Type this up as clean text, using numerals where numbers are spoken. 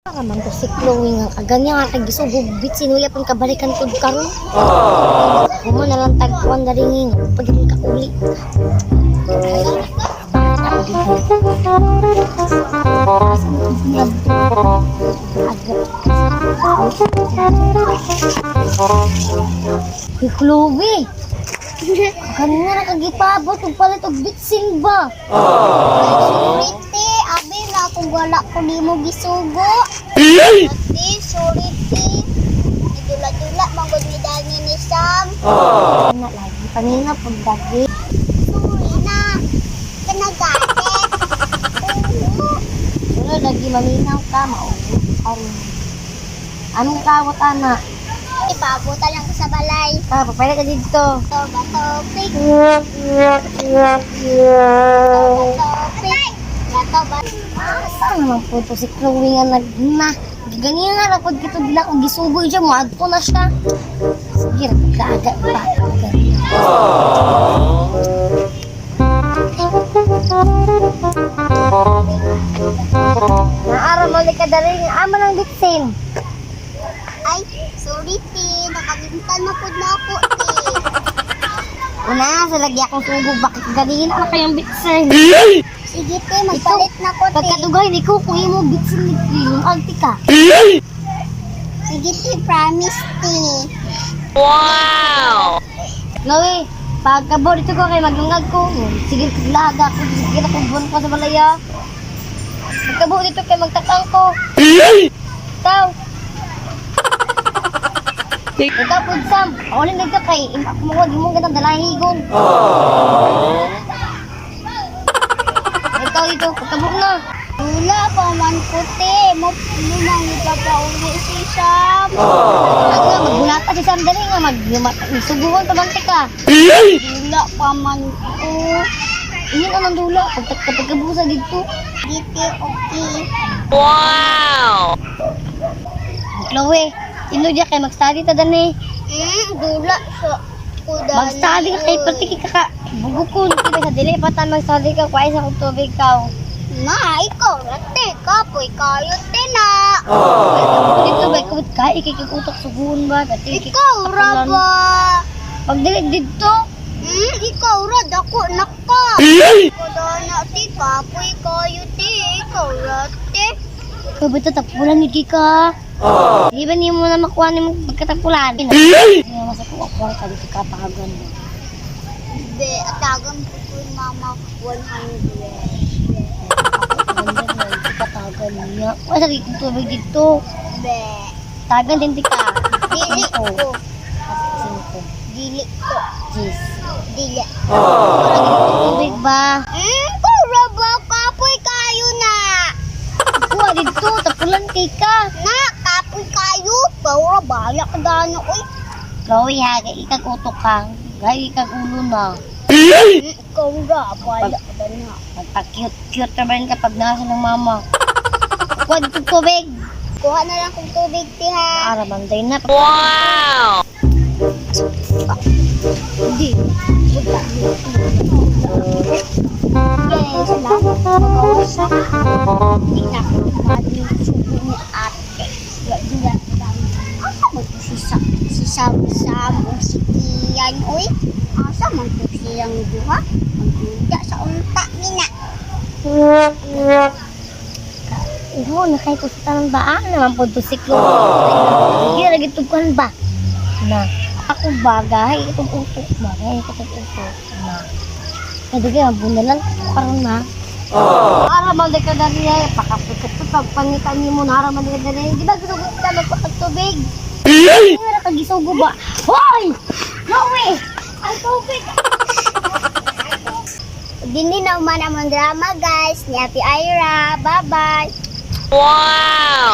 Raman to si Chloe nga kaganya nga tagisugubit sinuya pang kabalikan ko karon. Kumo na lang tagpuan na rin pag ka uli. Si Chloe. Kanya na kagipabot kung palit og bitsin ba? Sorry, abi na kung wala ko di mo gisugo. Ate, sorry, idula-dula manggod ni Dani ni Sam. Na lagi panina pag dagi. Sorry na, kanagalit. Wala lagi maminaw ka mauwi. Anong kawat ana? Ipabuta lang ko sa balay. Papayla ka dito. Topic. Saan naman po ito si Chloe nga nagna? Ganyan nga rapod kito bila kung gisugoy siya mo. Adto na siya. Sige, nagkaaga pa. Naara mo ka dali. Ama ng bitsin. Ay, sorry, ti. Nakalimutan na po na ako, ti. Una, sa lagi akong sugog. Bakit ganyan na kayang bitsin? Sige, ti. Magpalit na ko, ti. Pagkadugay, di ko kung mo bitsin ni yung agti ka. Sige, ti. Promise, ti. Chloe, pagkabor ito ko kay maglungag ko. Sige, laga ko. Sige, nakubuan ko sa balaya. Pagkabor dito kay magtakang ko. Ikaw. Ikaw po, Sam. Ako lang dito kay imakumuha. Di mo ganang dalahigon. Ikaw dito, pagkabor na. Wala pa man ko, ti. Mumang ipapauli si Sam. Ano nga, magbulata si Sam dali nga. Magsuguhan pa bantik ka. Wala pa man ko. Iyan ka ng dula. Pagkabusa dito. Dito, okay. Chloe, ino dyan kay mag-study ta dani. Dula sa kuda. Mag-study ka kay pati ka bugukon. Kita sa dili patan mag-study ka. Kuha sa kong tubig ka. Ma, ikaw rate. Kapoy kayo, tina. Dito ba, ikaw ka, ikikutok suguhon ba? Ikaw ra ba? Pag dili dito, Ikaw ra, dako naka. Kuda na, ti. Kapoy kayo, ti. Ikaw rate. ikaw ba ito tapulan ni Kika? Di ba niyo mo na makuha ni mo pagkatapulan? Hindi mo sa kuwa ka dito katagan mo. Be, atagan ko ko yung mama 100. Katagan niya. Wala sa dito tubig dito. Be, Tagan din ka. dili ko. Cinco. Dili ko. Jeez. Dili. Wala dito tubig ba? Kura ba? Kapoy kayo na. Kuha dito, tapulan kay ka. Na, kapoy kayo. Kura ba? Yak dano, oy. Chloe ha, ikagutok ka. Gaya ikagulo na. Ikaw ra, bala ka na. Magpa-cute-cute naman kapag nasa ng mama. Kuha dito tubig. Kuha na lang kong tubig, ti ha. Para banday na. Hindi. Yes, lang. Pag-awas na. Hindi na ako naman yung sugo ni ate. Dila lang. Asa mo ito si Sam o si Kian, oy? Asa mo ito siyang duha? Magduda sa unta nina. Iho, nakaipusitan ng baan naman po ito si Chloe. Hindi, nagitugan ba? Na, ako bagay, itong utok ba? Ngayon itong utok na. Kasi kaya, bunalan ko karoon na. Araman di ka na rin, pakapikot ko, pagpangitan niyo mo na araman di ka na rin. Di ba gusto ko ka magpakatubig? Hindi na nakagisugo ba? Hoy! Chloe! Ang tubig! Dini na naman drama, guys. Ni Ate Ira. Bye-bye. Wow!